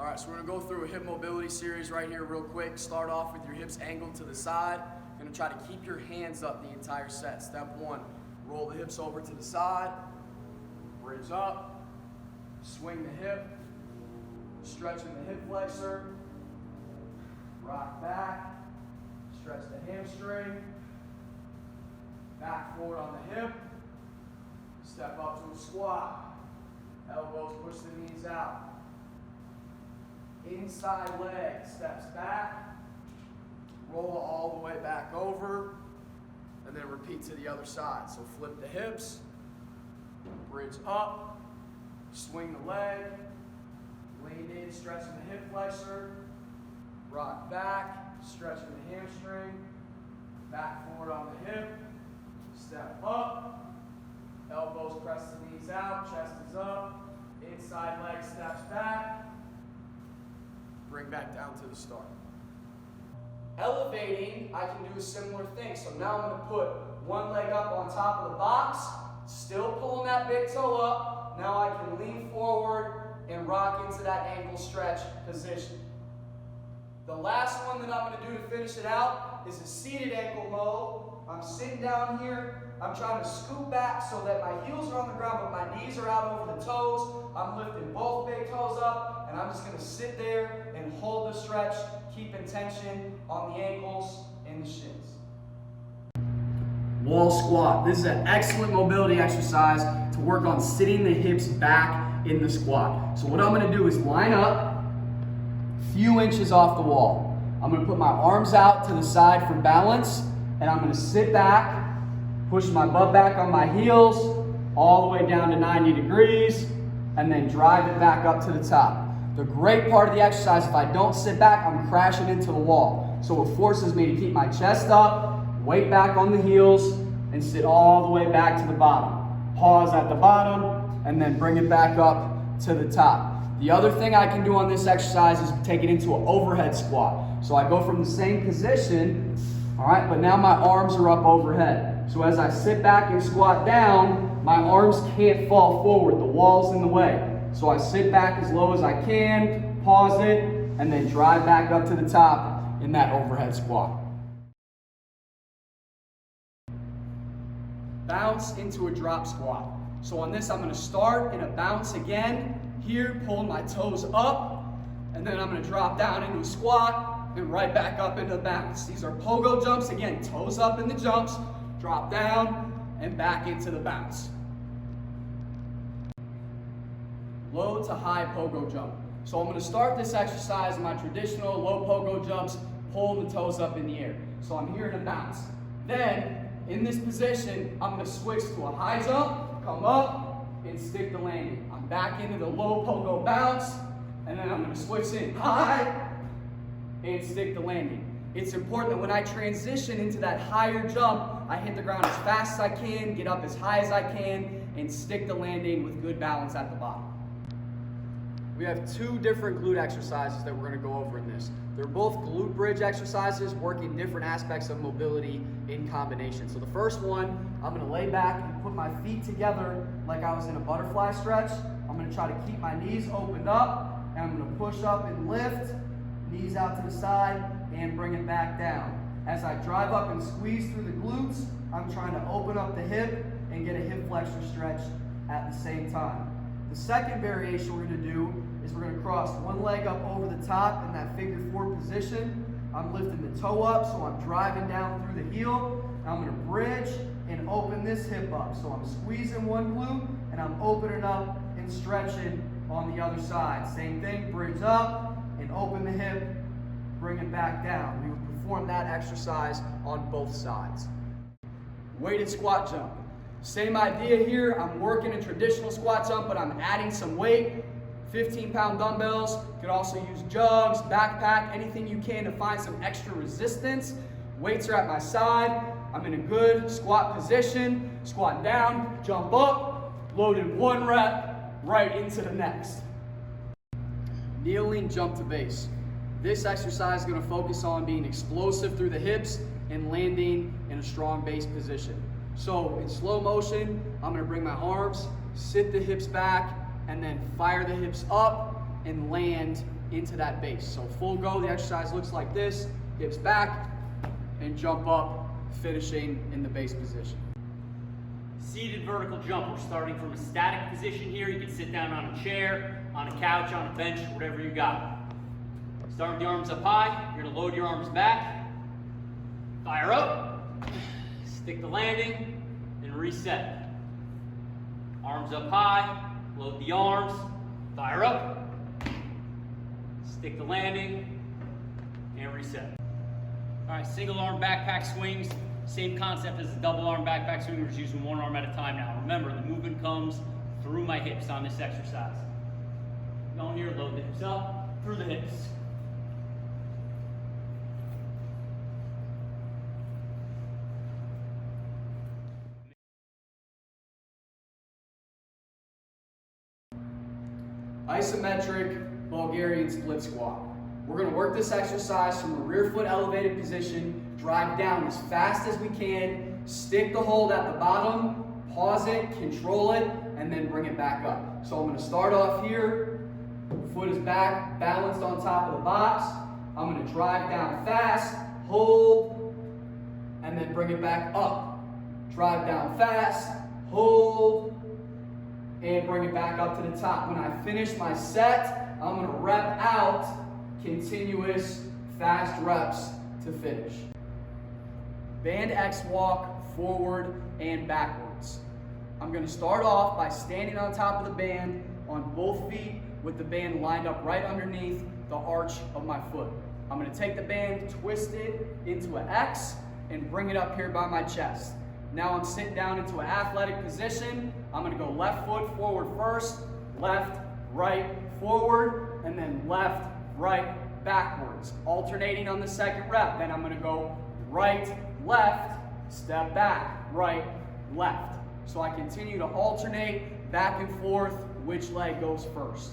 All right, so we're gonna go through a hip mobility series right here real quick. Start off with your hips angled to the side. You're gonna try to keep your hands up the entire set. Step one, roll the hips over to the side, bridge up, swing the hip, stretching the hip flexor, rock back, stretch the hamstring, back forward on the hip, step up to a squat, elbows push the knees out. Inside leg steps back, roll all the way back over, and then repeat to the other side. So flip the hips, bridge up, swing the leg, lean in, stretching the hip flexor, rock back, stretching the hamstring, back forward on the hip, step up, elbows press the knees out, chest is up, inside leg steps back, bring back down to the start. Elevating, I can do a similar thing. So now I'm going to put one leg up on top of the box, still pulling that big toe up. Now I can lean forward and rock into that ankle stretch position. The last one that I'm going to do to finish it out is a seated ankle mode. I'm sitting down here. I'm trying to scoop back so that my heels are on the ground, but my knees are out over the toes. I'm lifting both big toes up, and I'm just going to sit there and hold the stretch, keeping tension on the ankles and the shins. Wall squat. This is an excellent mobility exercise to work on sitting the hips back in the squat. So what I'm going to do is line up a few inches off the wall. I'm going to put my arms out to the side for balance, and I'm going to sit back, push my butt back on my heels, all the way down to 90 degrees, and then drive it back up to the top. The great part of the exercise, if I don't sit back, I'm crashing into the wall. So it forces me to keep my chest up, weight back on the heels, and sit all the way back to the bottom. Pause at the bottom, and then bring it back up to the top. The other thing I can do on this exercise is take it into an overhead squat. So I go from the same position, all right, but now my arms are up overhead. So as I sit back and squat down, my arms can't fall forward. The wall's in the way. So I sit back as low as I can, pause it, and then drive back up to the top in that overhead squat. Bounce into a drop squat. So on this, I'm going to start in a bounce again. Here, pulling my toes up, and then I'm going to drop down into a squat and right back up into the bounce. These are pogo jumps. Again, toes up in the jumps, drop down, and back into the bounce. Low to high pogo jump. So I'm going to start this exercise in my traditional low pogo jumps, pulling the toes up in the air. So I'm here in a bounce. Then, in this position, I'm going to switch to a high jump, come up, and stick the landing. I'm back into the low pogo bounce, and then I'm going to switch in high, and stick the landing. It's important that when I transition into that higher jump, I hit the ground as fast as I can, get up as high as I can, and stick the landing with good balance at the bottom. We have two different glute exercises that we're going to go over in this. They're both glute bridge exercises working different aspects of mobility in combination. So the first one, I'm going to lay back and put my feet together like I was in a butterfly stretch. I'm going to try to keep my knees opened up, and I'm going to push up and lift, knees out to the side, and bring it back down. As I drive up and squeeze through the glutes, I'm trying to open up the hip and get a hip flexor stretch at the same time. The second variation we're going to do is we're going to cross one leg up over the top in that figure four position. I'm lifting the toe up, so I'm driving down through the heel. I'm going to bridge and open this hip up. So I'm squeezing one glute, and I'm opening up and stretching on the other side. Same thing, bridge up and open the hip, bring it back down. We would perform that exercise on both sides. Weighted squat jump. Same idea here. I'm working a traditional squat jump, but I'm adding some weight. 15-pound dumbbells. You could also use jugs, backpack, anything you can to find some extra resistance. Weights are at my side. I'm in a good squat position. Squat down, jump up, loaded one rep, right into the next. Kneeling jump to base. This exercise is going to focus on being explosive through the hips and landing in a strong base position. So in slow motion, I'm going to bring my arms, sit the hips back, and then fire the hips up and land into that base. So full go, the exercise looks like this, hips back, and jump up, finishing in the base position. Seated vertical jump. We're starting from a static position here. You can sit down on a chair, on a couch, on a bench, whatever you got. Start with the arms up high. You're gonna load your arms back. Fire up. Stick the landing and reset. Arms up high. Load the arms. Fire up. Stick the landing and reset. All right, single arm backpack swings. Same concept as the double arm backpack swing. We're just using one arm at a time now. Remember, the movement comes through my hips on this exercise. Going here, load the hips up, through the hips. Isometric Bulgarian split squat. We're going to work this exercise from a rear foot elevated position, drive down as fast as we can, stick the hold at the bottom, pause it, control it, and then bring it back up. So I'm going to start off here, foot is back, balanced on top of the box. I'm going to drive down fast, hold, and then bring it back up. Drive down fast, hold, and bring it back up to the top. When I finish my set, I'm going to rep out continuous fast reps to finish. Band X walk forward and backwards. I'm going to start off by standing on top of the band on both feet with the band lined up right underneath the arch of my foot. I'm going to take the band, twist it into an X, and bring it up here by my chest. Now I'm sitting down into an athletic position. I'm going to go left foot forward first, left, right, forward, and then left, right, backwards. Alternating on the second rep. Then I'm going to go right, left, step back, right, left. So I continue to alternate back and forth which leg goes first.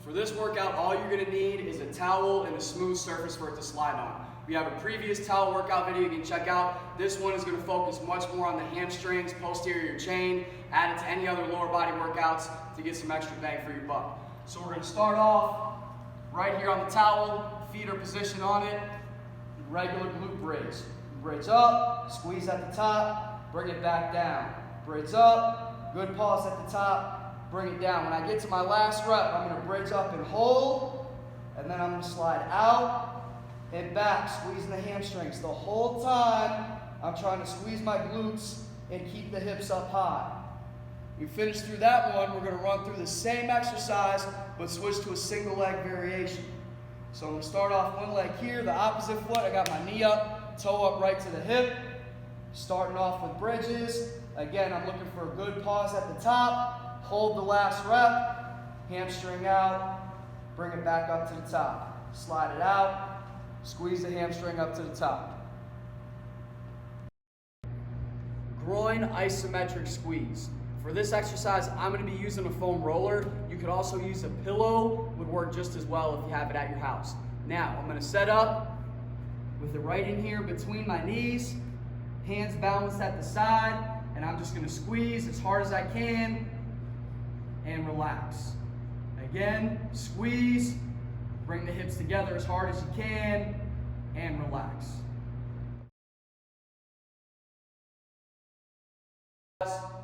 For this workout, all you're going to need is a towel and a smooth surface for it to slide on. We have a previous towel workout video you can check out. This one is going to focus much more on the hamstrings, posterior chain, add it to any other lower body workouts to get some extra bang for your buck. So we're going to start off right here on the towel, feet are positioned on it, regular glute bridge. Bridge up, squeeze at the top, bring it back down. Bridge up, good pause at the top, bring it down. When I get to my last rep, I'm going to bridge up and hold, and then I'm going to slide out and back, squeezing the hamstrings. The whole time, I'm trying to squeeze my glutes and keep the hips up high. We finish through that one, we're going to run through the same exercise, but switch to a single leg variation. So I'm going to start off one leg here, the opposite foot, I got my knee up, toe up right to the hip. Starting off with bridges. Again, I'm looking for a good pause at the top, hold the last rep, hamstring out, bring it back up to the top. Slide it out, squeeze the hamstring up to the top. Groin isometric squeeze. For this exercise, I'm going to be using a foam roller. You could also use a pillow, would work just as well if you have it at your house. Now, I'm going to set up with it right in here between my knees, hands balanced at the side, and I'm just going to squeeze as hard as I can and relax. Again, squeeze, bring the hips together as hard as you can, and relax.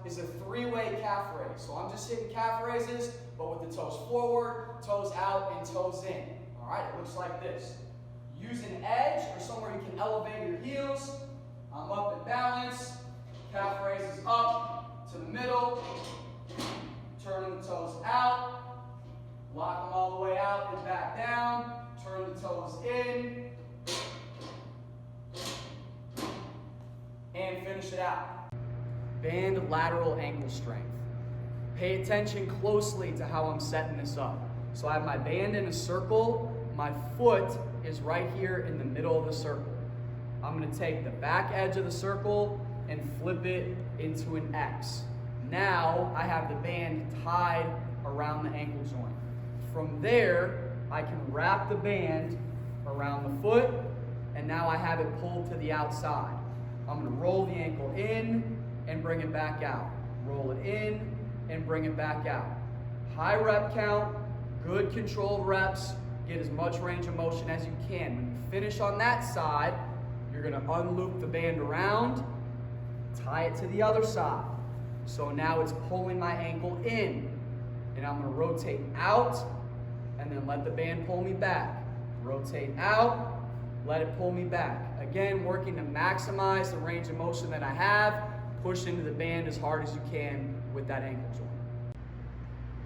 Is a three-way calf raise. So I'm just hitting calf raises, but with the toes forward, toes out, and toes in. All right, it looks like this. Use an edge or somewhere you can elevate your heels. I'm up and balance. Calf raises up to the middle. Turn the toes out. Lock them all the way out and back down. Turn the toes in. And finish it out. Band lateral ankle strength. Pay attention closely to how I'm setting this up. So I have my band in a circle. My foot is right here in the middle of the circle. I'm going to take the back edge of the circle and flip it into an X. Now I have the band tied around the ankle joint. From there, I can wrap the band around the foot, and now I have it pulled to the outside. I'm going to roll the ankle in and bring it back out. Roll it in and bring it back out. High rep count, good controlled reps, get as much range of motion as you can. When you finish on that side, you're gonna unloop the band around, tie it to the other side. So now it's pulling my ankle in, and I'm gonna rotate out, and then let the band pull me back. Rotate out, let it pull me back. Again, working to maximize the range of motion that I have. Push into the band as hard as you can with that ankle joint.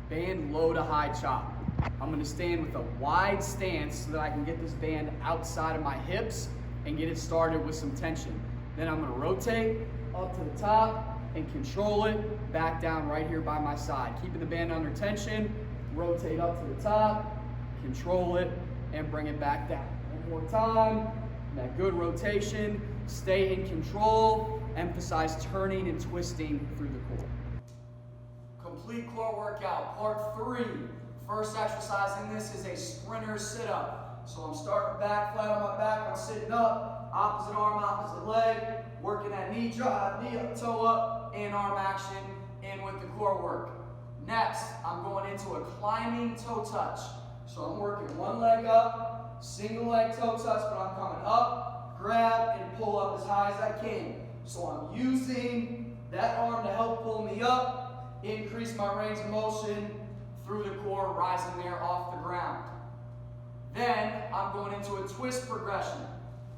Band low to high chop. I'm gonna stand with a wide stance so that I can get this band outside of my hips and get it started with some tension. Then I'm gonna rotate up to the top and control it back down right here by my side. Keeping the band under tension, rotate up to the top, control it, and bring it back down. One more time, that good rotation, stay in control, emphasize turning and twisting through the core. Complete core workout, part 3. First exercise in this is a sprinter sit-up. So I'm starting back, flat on my back, I'm sitting up, opposite arm, opposite leg, working that knee drop, knee up, toe up, and arm action in with the core work. Next, I'm going into a climbing toe touch. So I'm working one leg up, single leg toe touch, but I'm coming up, grab, and pull up as high as I can. So I'm using that arm to help pull me up, increase my range of motion through the core, rising there off the ground. Then I'm going into a twist progression.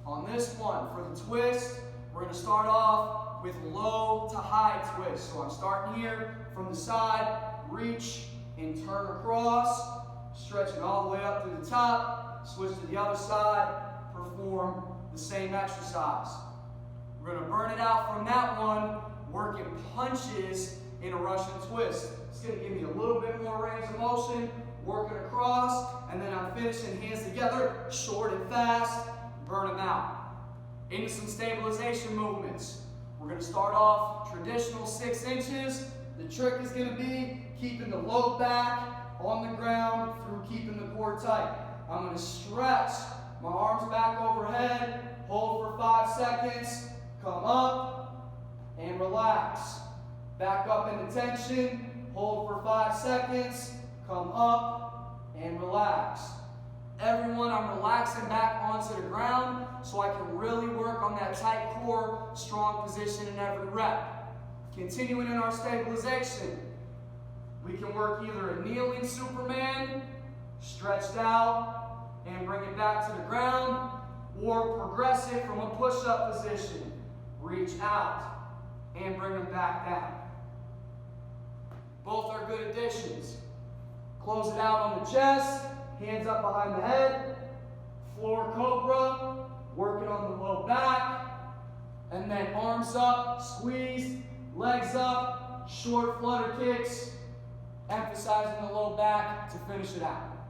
On this one, for the twist, we're going to start off with low to high twist. So I'm starting here from the side, reach and turn across, stretching all the way up to the top, switch to the other side, perform the same exercise. We're going to burn it out from that one, working punches in a Russian twist. It's going to give me a little bit more range of motion, working across, and then I'm finishing hands together, short and fast, burn them out. Into some stabilization movements. We're going to start off traditional 6 inches. The trick is going to be keeping the low back on the ground through keeping the core tight. I'm going to stretch my arms back overhead, hold for 5 seconds, come up, and relax. Back up into tension, hold for 5 seconds, come up, and relax. Everyone, I'm relaxing back onto the ground so I can really work on that tight core, strong position in every rep. Continuing in our stabilization, we can work either a kneeling Superman, stretched out, and bring it back to the ground, or progress it from a push-up position. Reach out and bring them back down. Both are good additions. Close it out on the chest, hands up behind the head, floor cobra, working on the low back, and then arms up, squeeze, legs up, short flutter kicks, emphasizing the low back to finish it out.